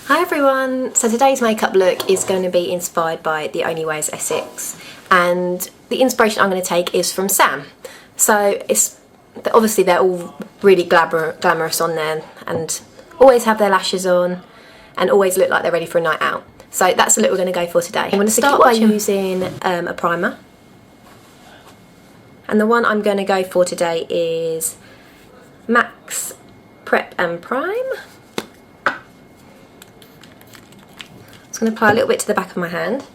Hi everyone! So today's makeup look is going to be inspired by The Only Way is Essex, and the inspiration I'm going to take is from Sam. So it's obviously they're all really glamorous on there and always have their lashes on and always look like they're ready for a night out. So that's the look we're going to go for today. I'm going to start by using a primer, and the one I'm going to go for today is MAC's Prep and Prime. I'm going to apply a little bit to the back of my hand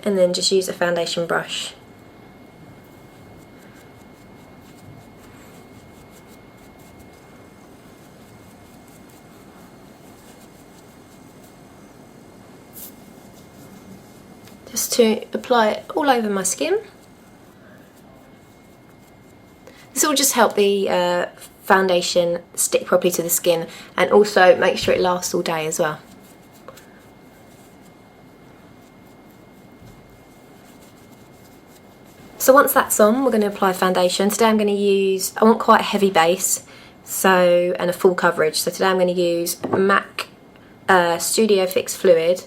and then just use a foundation brush. Just to apply it all over my skin. This will just help the foundation stick properly to the skin and also make sure it lasts all day as well. So once that's on, we're going to apply foundation. Today I'm going to use, I want quite a heavy base, and a full coverage. So today I'm going to use MAC Studio Fix Fluid.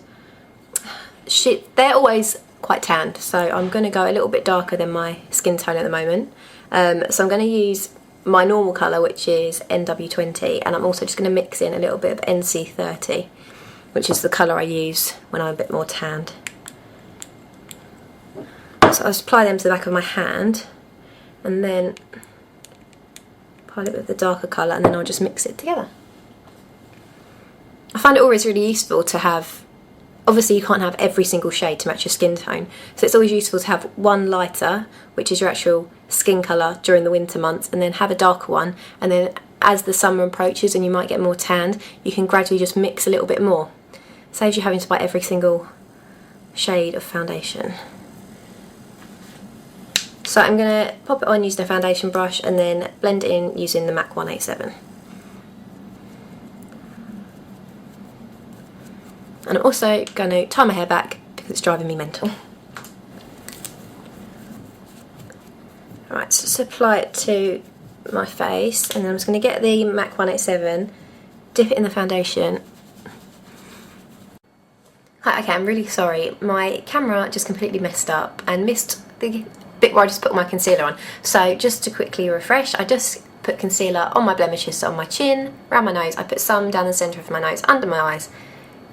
They're always quite tanned, so I'm going to go a little bit darker than my skin tone at the moment. So I'm going to use my normal colour, which is NW20, and I'm also just going to mix in a little bit of NC30, which is the colour I use when I'm a bit more tanned. So I'll just apply them to the back of my hand and then apply it with the darker colour, and then I'll just mix it together. I find it always really useful to have, obviously you can't have every single shade to match your skin tone, so it's always useful to have one lighter, which is your actual skin colour during the winter months, and then have a darker one, and then as the summer approaches and you might get more tanned, you can gradually just mix a little bit more. Saves you having to buy every single shade of foundation. So I'm going to pop it on using a foundation brush and then blend it in using the MAC 187. And I'm also going to tie my hair back because it's driving me mental. Alright, so just apply it to my face, and then I'm just going to get the MAC 187, dip it in the foundation. Hi, okay, I'm really sorry. My camera just completely messed up and missed the bit where I just put my concealer on. So just to quickly refresh, I just put concealer on my blemishes, so on my chin, around my nose. I put some down the centre of my nose, under my eyes,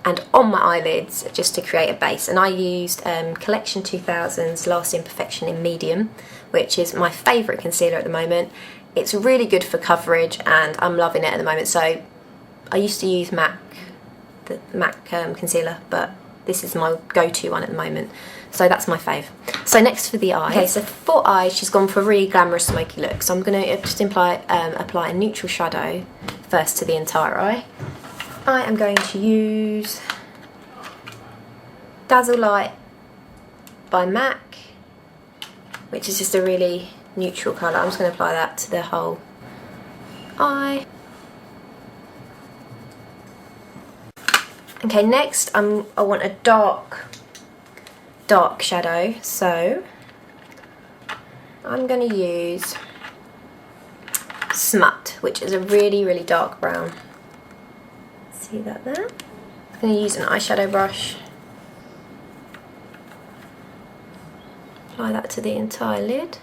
and on my eyelids, just to create a base. And I used Collection 2000's Lasting Perfection in medium, which is my favourite concealer at the moment. It's really good for coverage and I'm loving it at the moment. So I used to use the MAC concealer, but this is my go-to one at the moment. So that's my fave. So next for the eyes. Okay, so for eyes, she's gone for a really glamorous smoky look. So I'm going to just apply a neutral shadow first to the entire eye. I am going to use Dazzlelight by MAC, which is just a really neutral colour. I'm just going to apply that to the whole eye. Okay, next I want a dark shadow, so I'm going to use SMUT, which is a really dark brown. See that there? I'm going to use an eyeshadow brush, apply that to the entire lid.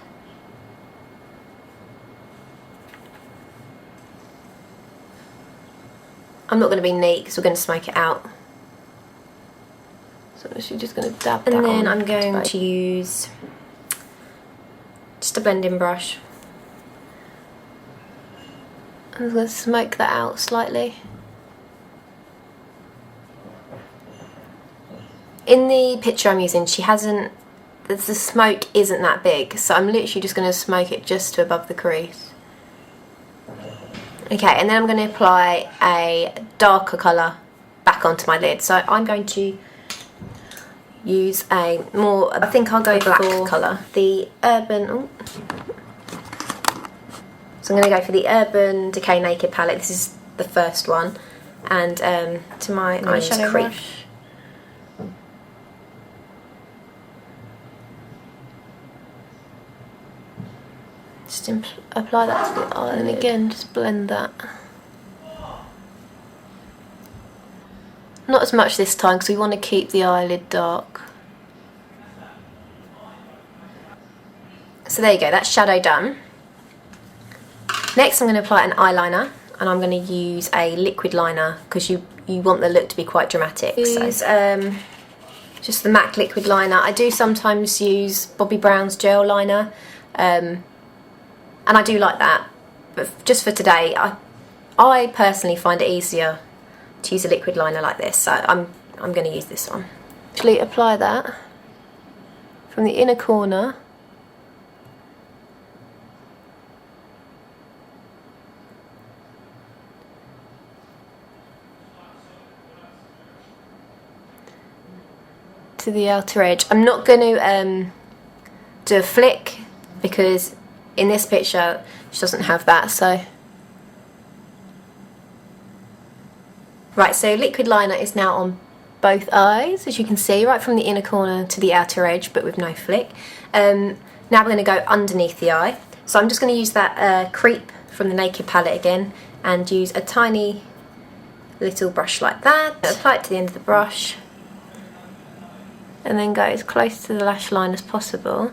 I'm not going to be neat because we're going to smoke it out. So I'm just going to dab that on. And then I'm going to use just a blending brush. I'm going to smoke that out slightly. In the picture I'm using, the smoke isn't that big, so I'm literally just going to smoke it just to above the crease. Okay, and then I'm going to apply a darker colour back onto my lid. So I'm going to use I think I'll go black colour. The Urban, So I'm going to go for the Urban Decay Naked palette. This is the first one. And to my eyeshadow brush. Just apply that to the eye and again just blend that. Not as much this time because we want to keep the eyelid dark. So there you go, that's shadow done. Next I'm going to apply an eyeliner, and I'm going to use a liquid liner because you want the look to be quite dramatic. Use just the MAC liquid liner. I do sometimes use Bobbi Brown's gel liner, and I do like that, but just for today I personally find it easier to use a liquid liner like this, so I'm going to use this one. Actually apply that from the inner corner to the outer edge. I'm not going to do a flick because in this picture she doesn't have that, so. Right, so liquid liner is now on both eyes, as you can see, right from the inner corner to the outer edge, but with no flick. Now we're going to go underneath the eye. So I'm just going to use that Creep from the Naked palette again, and use a tiny little brush like that. Apply it to the end of the brush, and then go as close to the lash line as possible.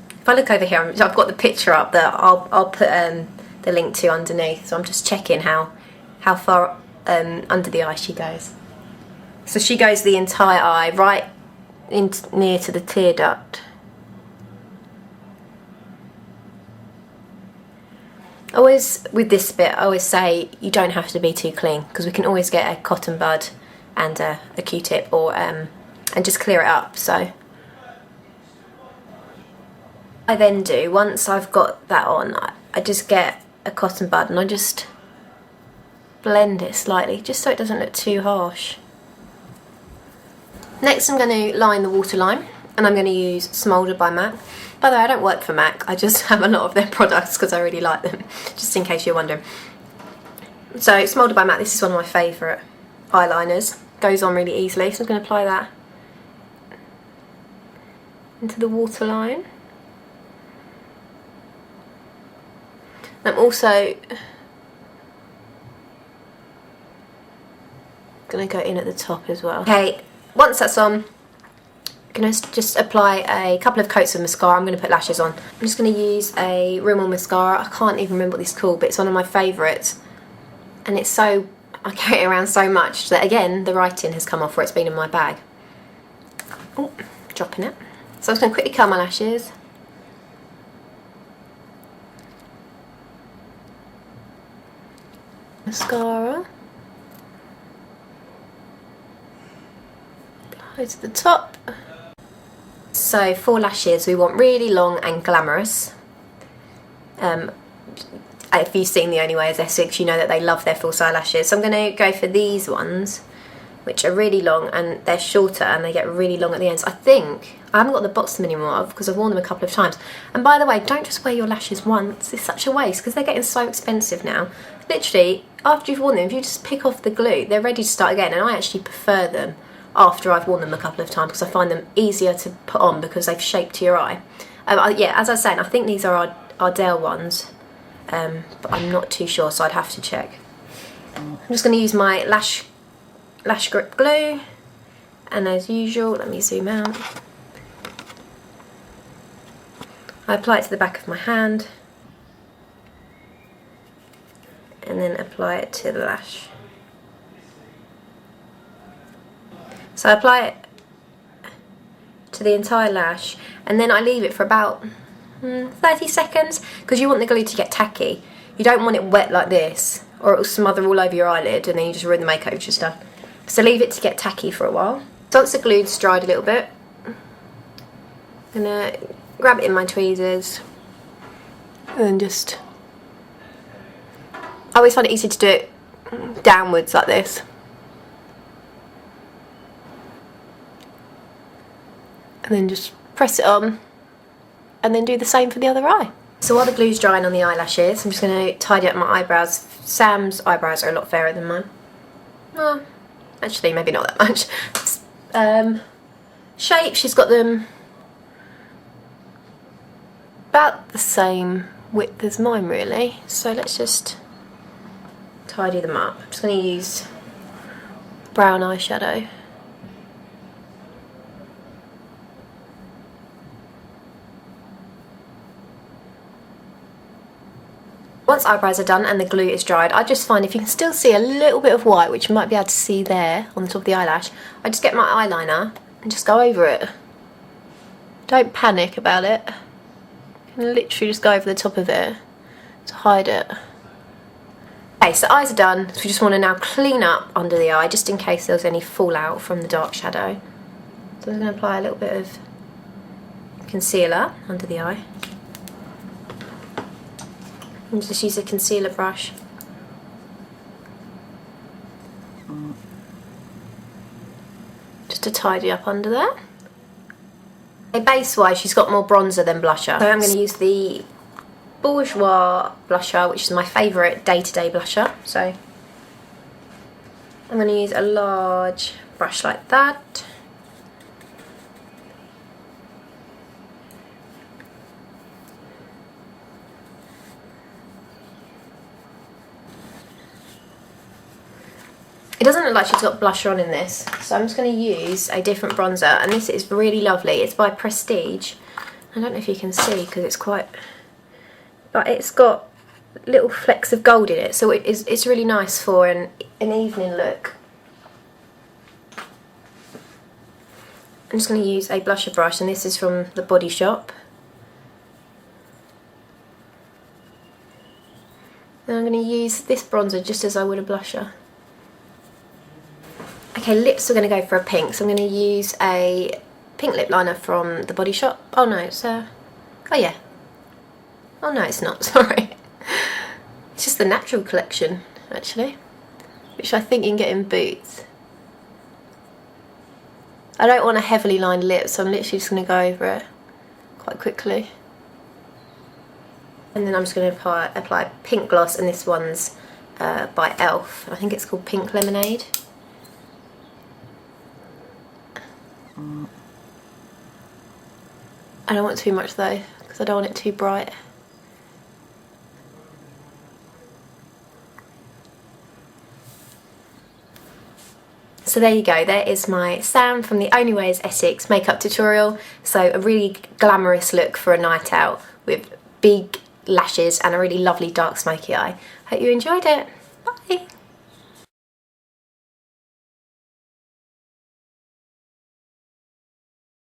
If I look over here, I've got the picture up that I'll put the link to underneath, so I'm just checking how far under the eye she goes. So she goes the entire eye, right in near to the tear duct. Always, with this bit, I always say you don't have to be too clean, because we can always get a cotton bud and a Q-tip, or and just clear it up. So I then do, once I've got that on, I just get a cotton bud and I just blend it slightly, just so it doesn't look too harsh. Next I'm going to line the waterline, and I'm going to use Smoulder by MAC. By the way, I don't work for MAC, I just have a lot of their products because I really like them, just in case you're wondering. So Smoulder by MAC, this is one of my favourite eyeliners, goes on really easily, so I'm going to apply that into the waterline. I'm also going to go in at the top as well. Okay, once that's on, I'm going to just apply a couple of coats of mascara. I'm going to put lashes on. I'm just going to use a Rimmel mascara. I can't even remember what this is called, but it's one of my favourites, and it's so, I carry it around so much that again the writing has come off where it's been in my bag. Oh, dropping it. So I'm just going to quickly curl my lashes. Mascara. Apply to the top. So for lashes we want really long and glamorous. If you've seen The Only Way is Essex, you know that they love their false eyelashes. So I'm going to go for these ones, which are really long, and they're shorter and they get really long at the ends. I think, I haven't got the box them anymore because I've worn them a couple of times. And by the way, don't just wear your lashes once, it's such a waste because they're getting so expensive now. Literally, after you've worn them, if you just pick off the glue, they're ready to start again, and I actually prefer them after I've worn them a couple of times because I find them easier to put on because they've shaped to your eye. Yeah, as I was saying, I think these are our Dell ones, but I'm not too sure, so I'd have to check. I'm just going to use my lash grip glue, and as usual, let me zoom out. I apply it to the back of my hand, and then apply it to the lash. So I apply it to the entire lash, and then I leave it for about 30 seconds because you want the glue to get tacky. You don't want it wet like this, or it will smother all over your eyelid and then you just ruin the makeup you've just done. So leave it to get tacky for a while. So once the glue's dried a little bit, I'm going to grab it in my tweezers and then just... I always find it easy to do it downwards like this. And then just press it on, and then do the same for the other eye. So while the glue's drying on the eyelashes, I'm just going to tidy up my eyebrows. Sam's eyebrows are a lot fairer than mine. Well, actually maybe not that much. Shape, she's got them about the same width as mine really. So let's just tidy them up. I'm just going to use brown eyeshadow. Once eyebrows are done and the glue is dried, I just find if you can still see a little bit of white, which you might be able to see there on the top of the eyelash, I just get my eyeliner and just go over it. Don't panic about it. You can literally just go over the top of it to hide it. Okay, so eyes are done, so we just want to now clean up under the eye, just in case there's any fallout from the dark shadow. So I'm going to apply a little bit of concealer under the eye. And just use a concealer brush. Just to tidy up under there. Okay, base-wise, she's got more bronzer than blusher. So I'm going to use the Bourjois blusher, which is my favourite day-to-day blusher. So I'm going to use a large brush like that. It doesn't look like she's got blusher on in this, so I'm just going to use a different bronzer, and this is really lovely. It's by Prestige. I don't know if you can see because it's quite, but it's got little flecks of gold in it, so it's really nice for an evening look. I'm just going to use a blusher brush, and this is from the Body Shop. And I'm going to use this bronzer just as I would a blusher. Okay, lips, we're going to go for a pink, so I'm going to use a pink lip liner from the Body Shop. Oh no, it's oh yeah. Oh no, it's not, sorry. It's just the Natural collection, actually, which I think you can get in Boots. I don't want a heavily lined lip, so I'm literally just going to go over it quite quickly. And then I'm just going to apply pink gloss, and this one's by ELF. I think it's called Pink Lemonade. I don't want too much though, because I don't want it too bright. So there you go, there is my Sam from the Only Way is Essex makeup tutorial. So a really glamorous look for a night out with big lashes and a really lovely dark smoky eye. Hope you enjoyed it. Bye!